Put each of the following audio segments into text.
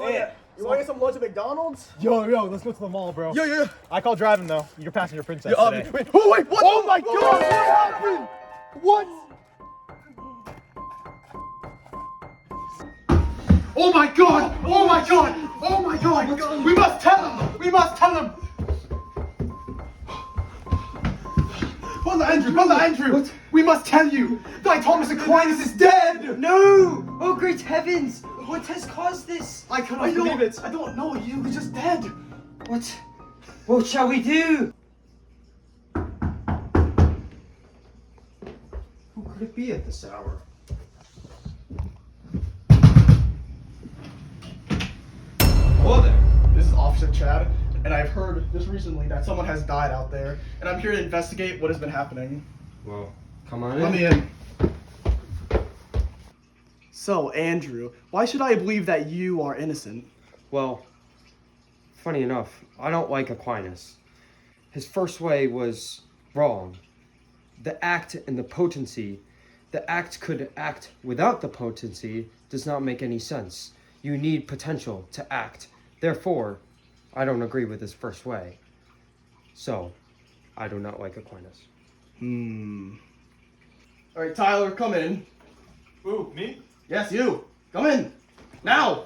You want to get some lunch at McDonald's? Yo, let's go to the mall, bro. Yeah. I called driving, though. You're passenger princess today. Wait, what? Oh my God! What happened? What? Oh my God! Oh my God! Oh my God! We must tell him! We must tell him! Brother Andrew! What? We must tell you! Thy Thomas Aquinas is dead! No! Oh, great heavens! What has caused this? I cannot believe it! I don't know, he was just dead! What shall we do? Who could it be at this hour? Hello there. This is Officer Chad, and I've heard just recently that someone has died out there, and I'm here to investigate what has been happening. Well, come on in. Let me in. So, Andrew, why should I believe that you are innocent? Well, funny enough, I don't like Aquinas. His first way was wrong. The act and the potency, the act could act without the potency does not make any sense. You need potential to act. Therefore, I don't agree with his first way. So, I do not like Aquinas. Alright, Tyler, come in. Who, me? Yes, you. Come in. Now.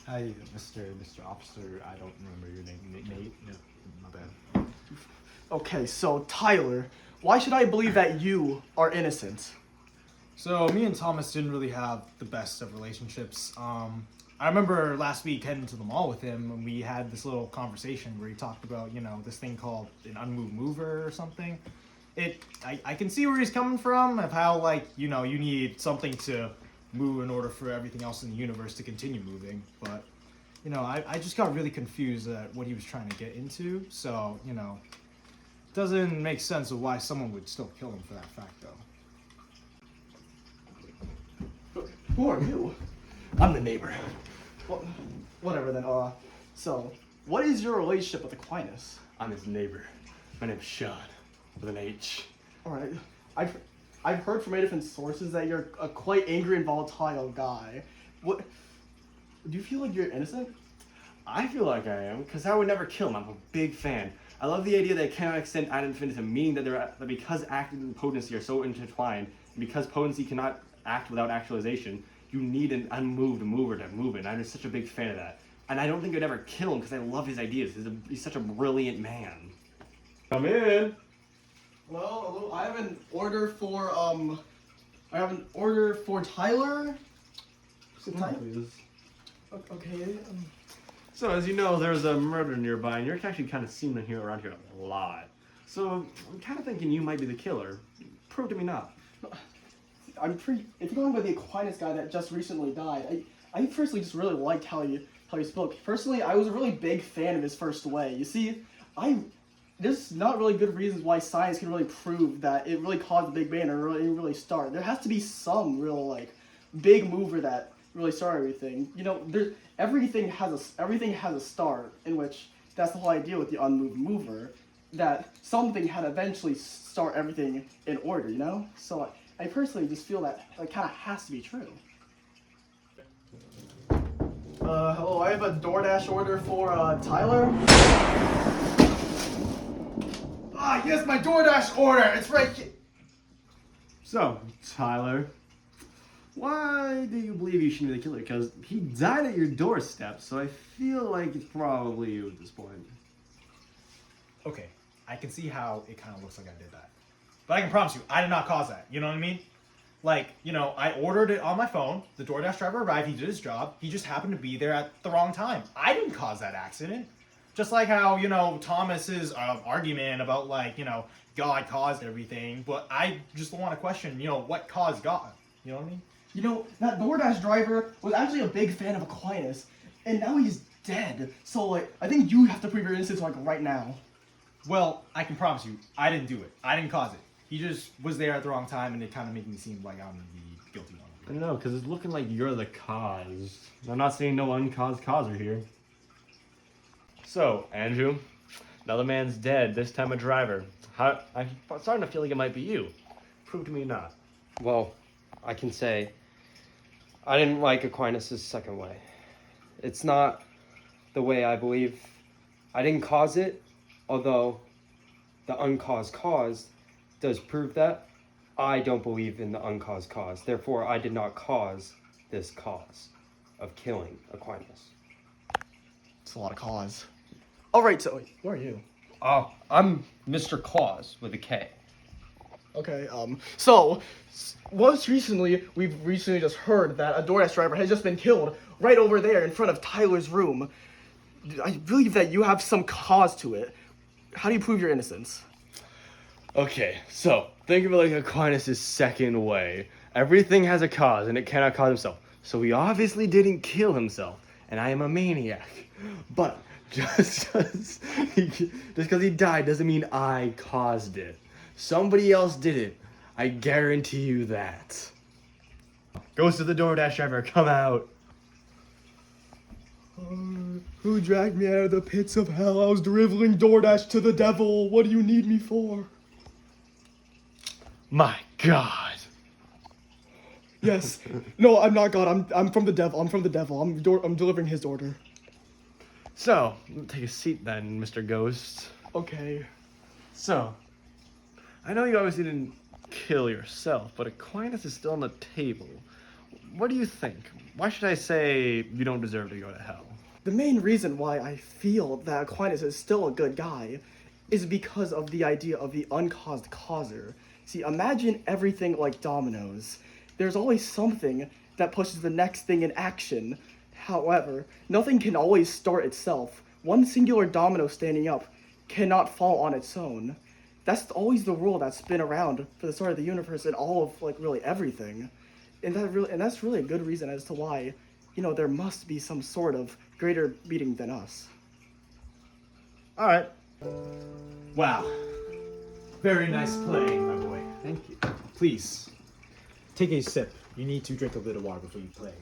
Hi, Mr. Officer. I don't remember your name. Nate? No, my bad. Okay, so Tyler, why should I believe that you are innocent? So, me and Thomas didn't really have the best of relationships. I remember last week heading to the mall with him, and we had this little conversation where he talked about, this thing called an unmoved mover or something. I can see where he's coming from, of how, you need something to move in order for everything else in the universe to continue moving. But, I just got really confused at what he was trying to get into. So, doesn't make sense of why someone would still kill him for that fact, though. Who are you? I'm the neighbor. Well, whatever then. So, what is your relationship with Aquinas? I'm his neighbor. My name's Sean, with an H. Alright. I've heard from many different sources that you're a quite angry and volatile guy. What? Do you feel like you're innocent? I feel like I am, because I would never kill him. I'm a big fan. I love the idea that it cannot extend ad infinitum, meaning that because act and potency are so intertwined, and because potency cannot act without actualization, you need an unmoved mover to move it. And I'm just such a big fan of that. And I don't think I'd ever kill him because I love his ideas. He's such a brilliant man. Come in. Hello. I have an order for Tyler. Please. Okay. So, as you know, there's a murder nearby, and you're actually kind of seen around here a lot. So, I'm kind of thinking you might be the killer. Prove to me not. If you're going by the Aquinas guy that just recently died, I personally just really liked how he spoke. Personally, I was a really big fan of his first way. You see, there's not really good reasons why science can really prove that it really caused the Big Bang or really started. There has to be some real big mover that really started everything. Everything has a start, in which that's the whole idea with the unmoved mover, that something had eventually start everything in order. So I personally just feel that it kind of has to be true. Hello, I have a DoorDash order for Tyler. Yes, my DoorDash order. It's right here. So, Tyler, why do you believe you should be the killer? Because he died at your doorstep, so I feel like it's probably you at this point. Okay, I can see how it kind of looks like I did that. But I can promise you, I did not cause that. You know what I mean? I ordered it on my phone. The DoorDash driver arrived. He did his job. He just happened to be there at the wrong time. I didn't cause that accident. Just like how, Thomas's argument about, God caused everything. But I just want to question, what caused God? You know what I mean? That DoorDash driver was actually a big fan of Aquinas, and now he's dead. So, I think you have to prove your innocence, right now. Well, I can promise you, I didn't do it. I didn't cause it. He just was there at the wrong time, and it kind of made me seem like I'm the guilty one. I don't know, because it's looking like you're the cause. I'm not saying no uncaused causer here. So, Andrew, another man's dead, this time a driver. I'm starting to feel like it might be you. Prove to me not. Well, I can say I didn't like Aquinas' second way. It's not the way I believe. I didn't cause it, although the uncaused cause does prove that. I don't believe in the uncaused cause. Therefore, I did not cause this cause of killing Aquinas. It's a lot of cause. All right, so who are you? Oh, I'm Mr. Cause with a K. Okay, so, most recently, we've recently just heard that a DoorDash driver has just been killed right over there in front of Tyler's room. I believe that you have some cause to it. How do you prove your innocence? Okay, so think of it like Aquinas' second way. Everything has a cause, and it cannot cause himself. So he obviously didn't kill himself, and I am a maniac. But just because he died doesn't mean I caused it. Somebody else did it. I guarantee you that. Ghost of the DoorDash driver, come out. Who dragged me out of the pits of hell? I was delivering DoorDash to the devil. What do you need me for? My God. Yes. No, I'm not God. I'm from the devil. I'm from the devil. I'm delivering his order. So, take a seat then, Mr. Ghost. Okay. So, I know you obviously didn't kill yourself, but Aquinas is still on the table. What do you think? Why should I say you don't deserve to go to hell? The main reason why I feel that Aquinas is still a good guy is because of the idea of the uncaused causer. See, imagine everything like dominoes. There's always something that pushes the next thing in action. However, nothing can always start itself. One singular domino standing up cannot fall on its own. That's always the rule that's been around for the start of the universe and all of like really everything. And that's really a good reason as to why, there must be some sort of greater being than us. All right. Wow. Very nice playing, my boy. Thank you. Please, take a sip. You need to drink a bit of water before you play.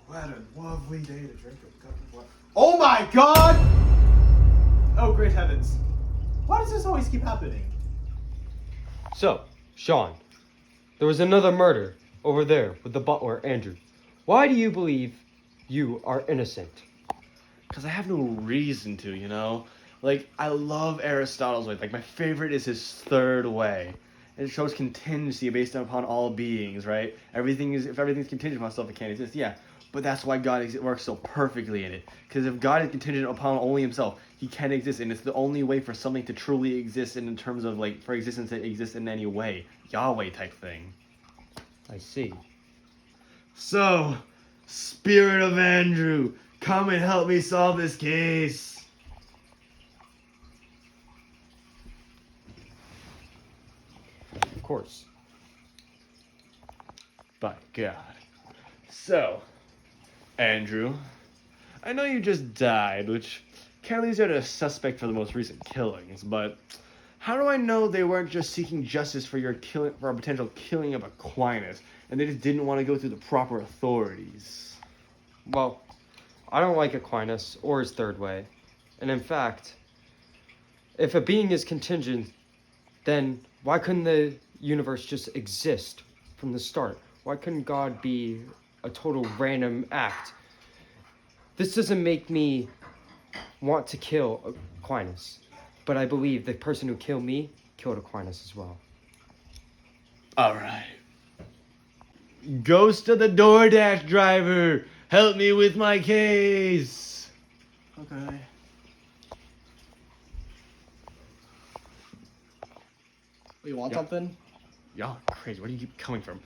What a lovely day to drink a cup of water. Oh my God! Oh, great heavens. Why does this always keep happening? So, Sean, there was another murder over there with the butler, Andrew. Why do you believe you are innocent? Because I have no reason to, Like, I love Aristotle's way. Like, my favorite is his third way. It shows contingency based upon all beings, right? If everything's contingent upon stuff, it can't exist. Yeah, but that's why God works so perfectly in it. Because if God is contingent upon only himself, he can't exist. And it's the only way for something to truly exist in terms of, like, for existence to exist in any way. Yahweh type thing. I see. So, Spirit of Andrew, come and help me solve this case. Of course. By God. So, Andrew, I know you just died, which kind of leaves you as a suspect for the most recent killings, but how do I know they weren't just seeking justice for a potential killing of Aquinas, and they just didn't want to go through the proper authorities? Well, I don't like Aquinas or his third way. And in fact, if a being is contingent, then why couldn't the universe just exist from the start? Why couldn't God be a total random act? This doesn't make me want to kill Aquinas, but I believe the person who killed me killed Aquinas as well. Alright. Ghost of the DoorDash driver, help me with my case. Okay. You want something? Y'all are crazy. Where do you keep coming from?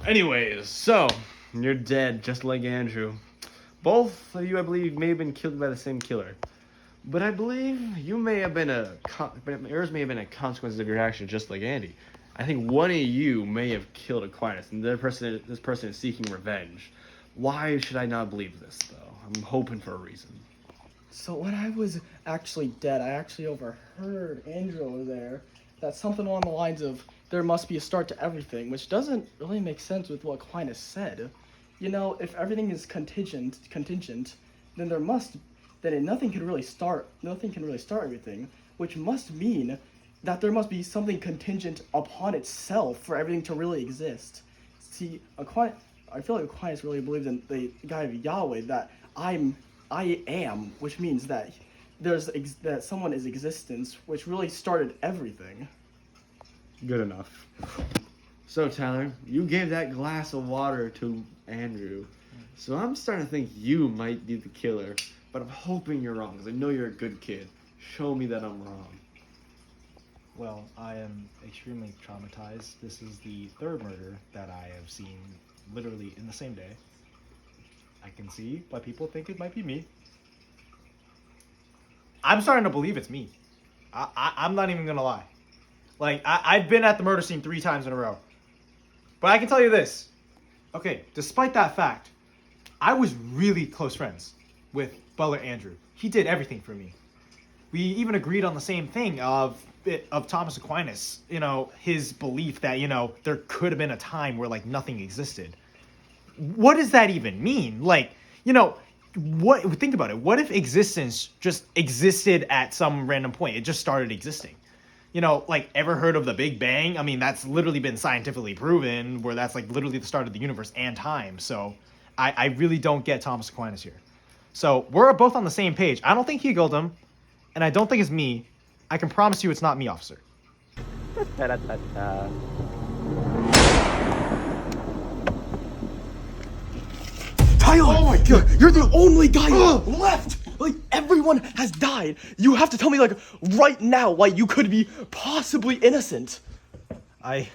Anyways, so, you're dead, just like Andrew. Both of you, I believe, may have been killed by the same killer. But I believe yours may have been a consequence of your actions, just like Andy. I think one of you may have killed Aquinas, and this person is seeking revenge. Why should I not believe this, though? I'm hoping for a reason. So when I was actually dead, I actually overheard Andrew over there that something along the lines of, there must be a start to everything, which doesn't really make sense with what Aquinas said. If everything is contingent, then there must then nothing can really start everything, which must mean that there must be something contingent upon itself for everything to really exist. See, I feel like Aquinas really believes in the guy of Yahweh, that I am, which means that that someone is existence, which really started everything. Good enough. So Tyler, you gave that glass of water to Andrew, so I'm starting to think you might be the killer, but I'm hoping you're wrong, because I know you're a good kid. Show me that I'm wrong. Well, I am extremely traumatized. This is the third murder that I have seen literally in the same day. I can see why people think it might be me. I'm starting to believe it's me. I'm not even gonna lie. Like, I've been at the murder scene 3 times in a row. But I can tell you this. Okay, despite that fact, I was really close friends with Butler Andrew. He did everything for me. We even agreed on the same thing of Thomas Aquinas, his belief that, there could have been a time where, like, nothing existed. What does that even mean? Like, think about it. What if existence just existed at some random point? It just started existing. Like, ever heard of the Big Bang? I mean, that's literally been scientifically proven, where that's, like, literally the start of the universe and time. So I really don't get Thomas Aquinas here. So we're both on the same page. I don't think he killed him, and I don't think it's me. I can promise you it's not me, officer. Tyler! Oh my god! You're the only guy left! Like, everyone has died. You have to tell me, like, right now why you could be possibly innocent. I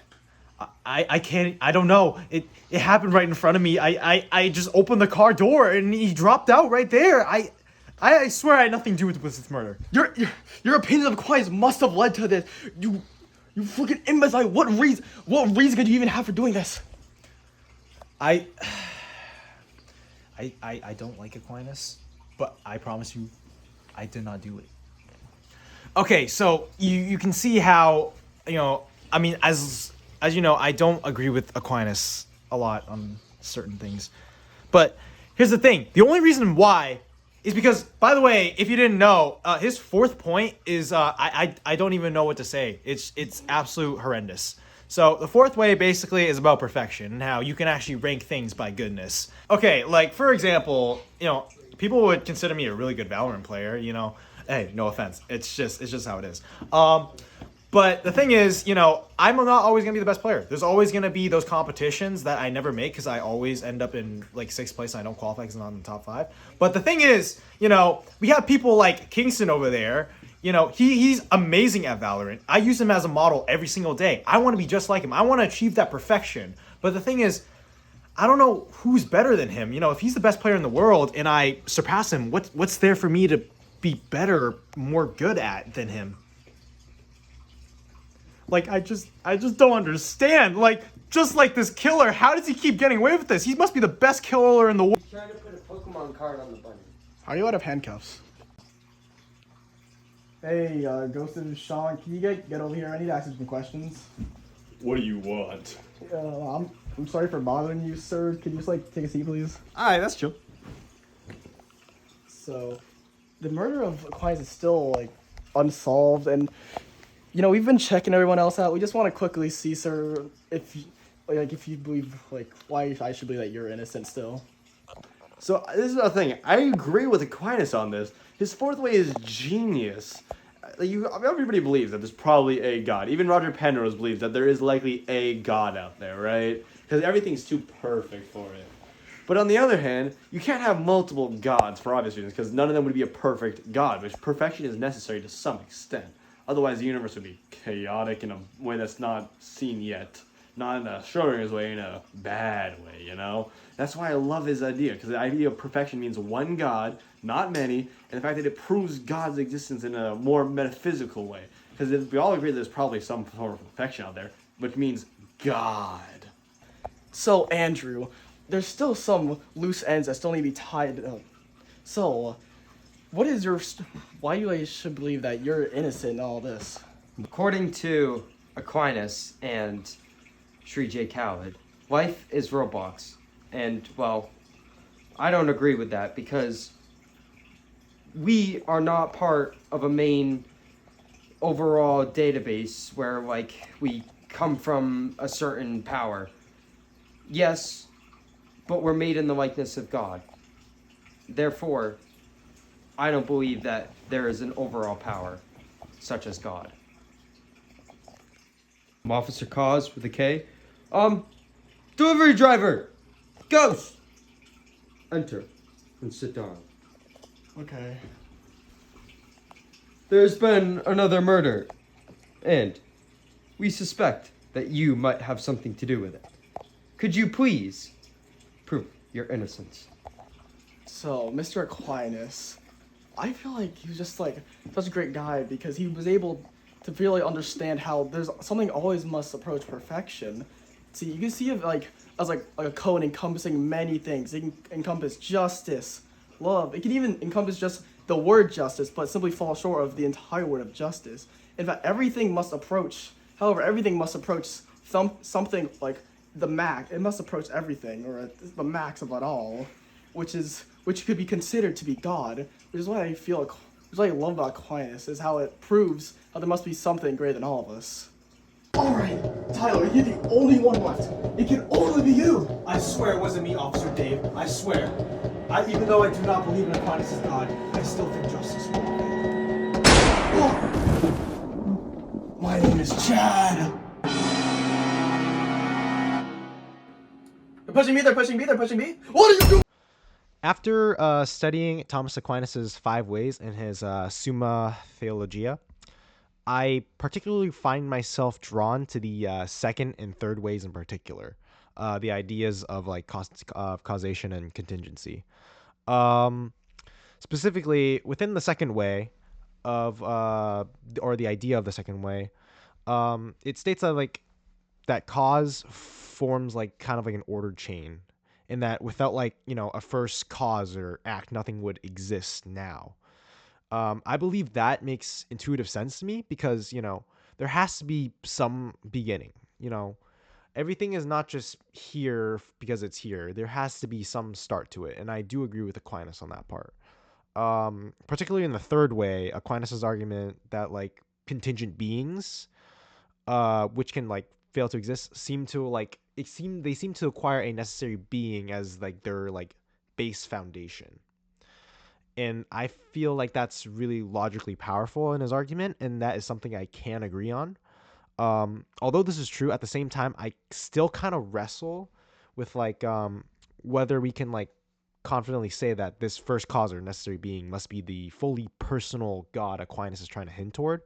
can't, I don't know. It happened right in front of me. I just opened the car door and he dropped out right there. I swear I had nothing to do with this murder. Your opinion of Aquinas must have led to this. You freaking imbecile. What reason could you even have for doing this? I don't like Aquinas, but I promise you, I did not do it. Okay, so you can see how, I mean, as you know, I don't agree with Aquinas a lot on certain things. But here's the thing. The only reason why is because, by the way, if you didn't know, his 4th point is, I don't even know what to say. It's absolute horrendous. So the 4th way basically is about perfection and how you can actually rank things by goodness. Okay, like, for example, people would consider me a really good Valorant player, Hey, no offense. It's just how it is. But the thing is, I'm not always going to be the best player. There's always going to be those competitions that I never make because I always end up in, like, 6th place and I don't qualify because I'm not in the top 5. But the thing is, we have people like Kingston over there. He's amazing at Valorant. I use him as a model every single day. I want to be just like him. I want to achieve that perfection. But the thing is, I don't know who's better than him. If he's the best player in the world and I surpass him, what's there for me to be better, more good at than him? Like, I just don't understand. Like, just like this killer, how does he keep getting away with this? He must be the best killer in the world. Trying to put a Pokemon card on the bunny. Are you out of handcuffs? Hey, Ghost of Sean, can you get over here? I need to ask you some questions. What do you want? I'm sorry for bothering you, sir. Can you just, like, take a seat, please? Alright, that's chill. So, the murder of Aquinas is still, like, unsolved, and, we've been checking everyone else out. We just want to quickly see, sir, if you believe, like, why I should believe that you're innocent still. So this is the thing. I agree with Aquinas on this. His 4th way is genius. Everybody believes that there's probably a God. Even Roger Penrose believes that there is likely a God out there, right? Because everything's too perfect for it. But on the other hand, you can't have multiple gods for obvious reasons, because none of them would be a perfect God, which perfection is necessary to some extent. Otherwise, the universe would be chaotic in a way that's not seen yet. Not in a Schrodinger's way, in a bad way, That's why I love his idea, because the idea of perfection means one God, not many, and the fact that it proves God's existence in a more metaphysical way. Because if we all agree there's probably some form of perfection out there, which means God. So, Andrew, there's still some loose ends that still need to be tied up. So, what is why you should believe that you're innocent in all this? According to Aquinas and Sri J. Khaled, life is Roblox. And, well, I don't agree with that because we are not part of a main overall database where, like, we come from a certain power. Yes, but we're made in the likeness of God. Therefore, I don't believe that there is an overall power such as God. Officer Cause with a K. Delivery driver! Ghost! Enter and sit down. Okay. There's been another murder, and we suspect that you might have something to do with it. Could you please prove your innocence? So, Mr. Aquinas, I feel like he was just like such a great guy because he was able to really understand how there's something always must approach perfection. See, you can see it like as like a cone encompassing many things. It can encompass justice, love. It can even encompass just the word justice, but simply fall short of the entire word of justice. In fact, everything must approach something like the max. It must approach everything, or the max of it all, which could be considered to be God. Which is why which is what I love about Aquinas, is how it proves how there must be something greater than all of us. Alright, Tyler, you're the only one left. It can only be you! I swear it wasn't me, Officer Dave. I swear. Even though I do not believe in Aquinas as God, I still think justice will prevail. Oh. My name is Chad. They're pushing me, they're pushing me, they're pushing me. What are you doing? After studying Thomas Aquinas' 5 ways in his Summa Theologia, I particularly find myself drawn to the second and third ways in particular, the ideas of like causation and contingency. Specifically, within the second way or the idea of the second way, it states that like that cause forms like kind of like an ordered chain, in that without like a first cause or act, nothing would exist now. I believe that makes intuitive sense to me because, there has to be some beginning. Everything is not just here because it's here. There has to be some start to it. And I do agree with Aquinas on that part. Particularly in the third way, Aquinas' argument that like contingent beings, which can like fail to exist, they seem to acquire a necessary being as like their like base foundation. And I feel like that's really logically powerful in his argument, and that is something I can agree on. Although this is true, at the same time, I still kind of wrestle with like whether we can like confidently say that this first cause or necessary being must be the fully personal God Aquinas is trying to hint toward.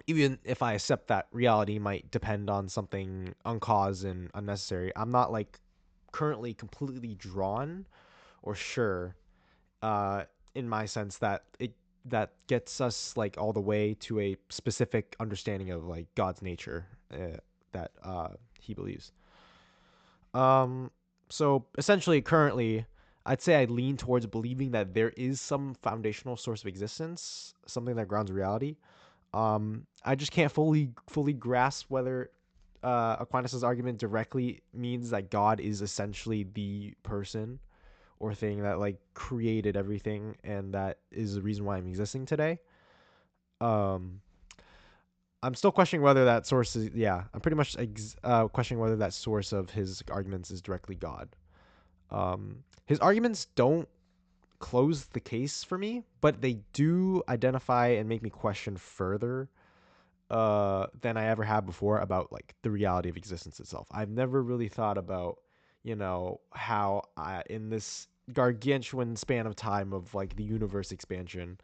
Even if I accept that reality might depend on something uncaused and unnecessary, I'm not like currently completely drawn or sure, in my sense that that gets us like all the way to a specific understanding of like God's nature, that he believes. So essentially, currently, I'd say I lean towards believing that there is some foundational source of existence, something that grounds reality. I just can't fully grasp whether Aquinas' argument directly means that God is essentially the person or thing that like created everything, and that is the reason why I'm existing today. I'm still questioning whether that source is, I'm pretty much questioning whether that source of his arguments is directly God. His arguments don't close the case for me, but they do identify and make me question further than I ever have before about like the reality of existence itself. I've never really thought about, how in this gargantuan span of time of like the universe expansion,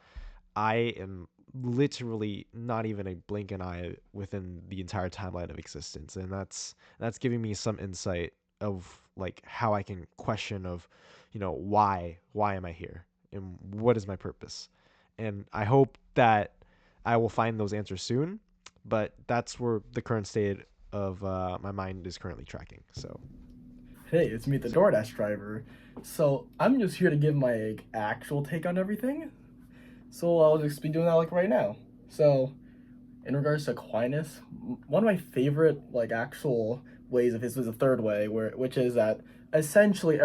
I am literally not even a blink an eye within the entire timeline of existence, and that's giving me some insight of like how I can question of, why am I here and what is my purpose, and I hope that I will find those answers soon. But that's where the current state of my mind is currently tracking. So. Hey, it's me, the DoorDash driver. So, I'm just here to give my actual take on everything. So, I'll just be doing that like right now. So, in regards to Aquinas, one of my favorite like actual ways of his was the third way, which is that essentially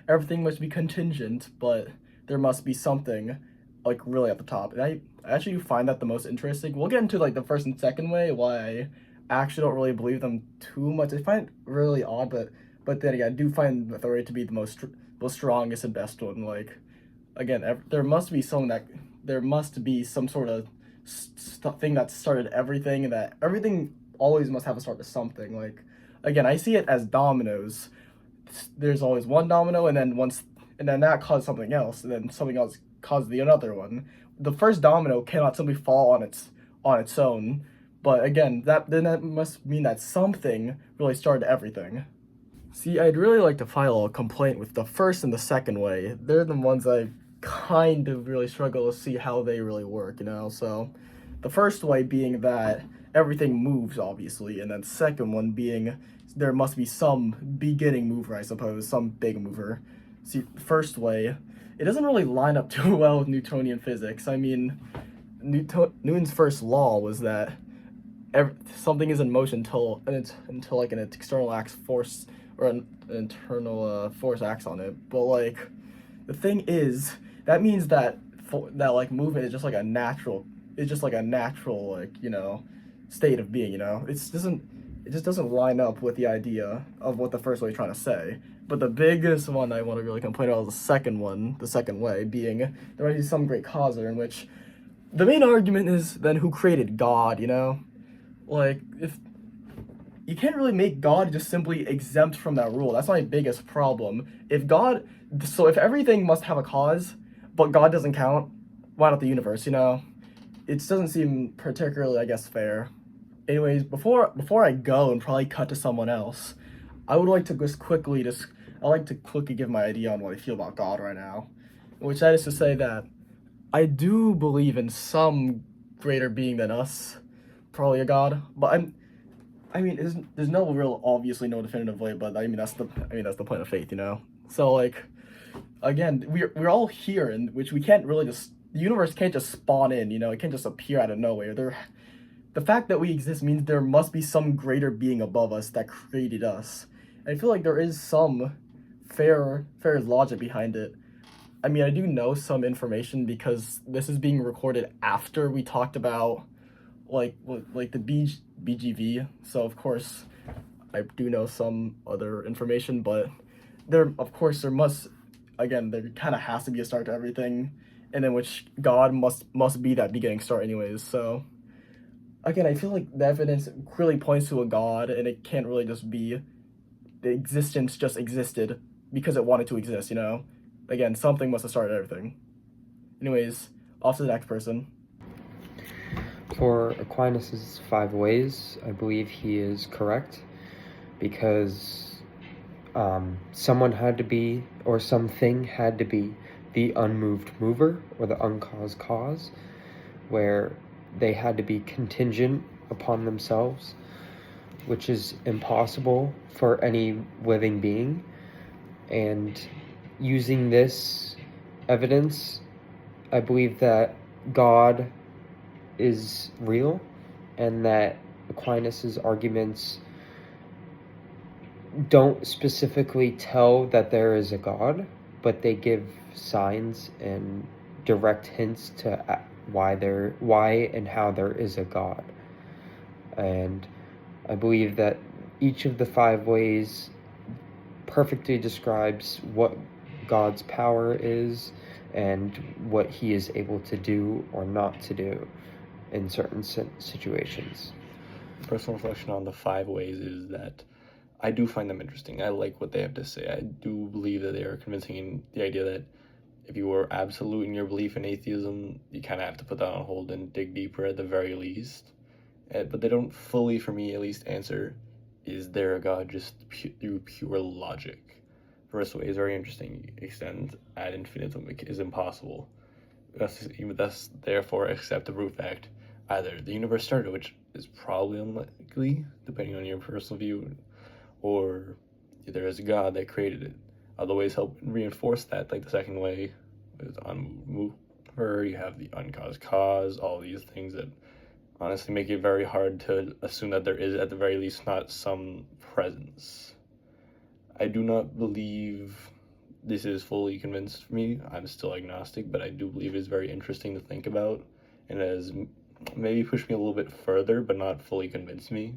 everything must be contingent, but there must be something like really at the top. And I actually do find that the most interesting. We'll get into like the first and second way, why I actually don't really believe them too much. I find it really odd, but then again, I do find the theory to be the most strongest and best one. Like, again, there must be some sort of thing that started everything, and that everything always must have a start to something. Like, again, I see it as dominoes. There's always one domino, and then that caused something else, and then something else caused the another one. The first domino cannot simply fall on its own, but again, that must mean that something really started everything. See, I'd really like to file a complaint with the first and the second way. They're the ones I kind of really struggle to see how they really work, So, the first way being that everything moves, obviously, and then second one being there must be some beginning mover, I suppose, some big mover. See, first way, it doesn't really line up too well with Newtonian physics. I mean, Newton's first law was that something is in motion until like an external force or an internal force acts on it. But like, the thing is, that means that like movement is just like a natural. It's just like a natural state of being. It just doesn't line up with the idea of what the first way is trying to say. But the biggest one I want to really complain about is the second way, being there might be some great causer, in which the main argument is then who created God, Like, if you can't really make God just simply exempt from that rule. That's my biggest problem. If everything must have a cause, but God doesn't count, why not the universe, It doesn't seem particularly, I guess, fair. Anyways, before I go and probably cut to someone else, I would like to quickly give my idea on what I feel about God right now, which that is to say that I do believe in some greater being than us, probably a God, but there's obviously no definitive way, but that's the point of faith, So like, again, we're all here, in which we can't really the universe can't just spawn in, it can't just appear out of nowhere. The fact that we exist means there must be some greater being above us that created us. And I feel like there is some fair logic behind it. I do know some information because this is being recorded after we talked about like the BGV. So of course I do know some other information, but there kind of has to be a start to everything, and in which God must be that beginning start anyways. So again, I feel like the evidence really points to a God, and it can't really just be the existence just existed because it wanted to exist, Again, something must have started everything. Anyways, off to the next person. For Aquinas' 5 ways, I believe he is correct, because someone had to be, or something had to be, the unmoved mover, or the uncaused cause, where they had to be contingent upon themselves, which is impossible for any living being. And using this evidence, I believe that God is real, and that Aquinas' arguments don't specifically tell that there is a God, but they give signs and direct hints to why and how there is a God. And I believe that each of the 5 ways perfectly describes what God's power is and what he is able to do or not to do in certain situations. Personal reflection on the 5 ways is that I do find them interesting. I like what they have to say. I do believe that they are convincing in the idea that if you were absolute in your belief in atheism, you kind of have to put that on hold and dig deeper at the very least. But they don't fully, for me at least, answer, is there a God, just through pure logic. First way is very interesting. Extend ad infinitum is impossible. Thus, therefore, accept the root fact. Either the universe started, which is probably unlikely, depending on your personal view, or there is a God that created it. Other ways help reinforce that, like the second way is unmover, you have the uncaused cause, all these things that honestly make it very hard to assume that there is, at the very least, not some presence. I do not believe this is fully convinced me. I'm still agnostic, but I do believe it's very interesting to think about, and has maybe pushed me a little bit further, but not fully convinced me.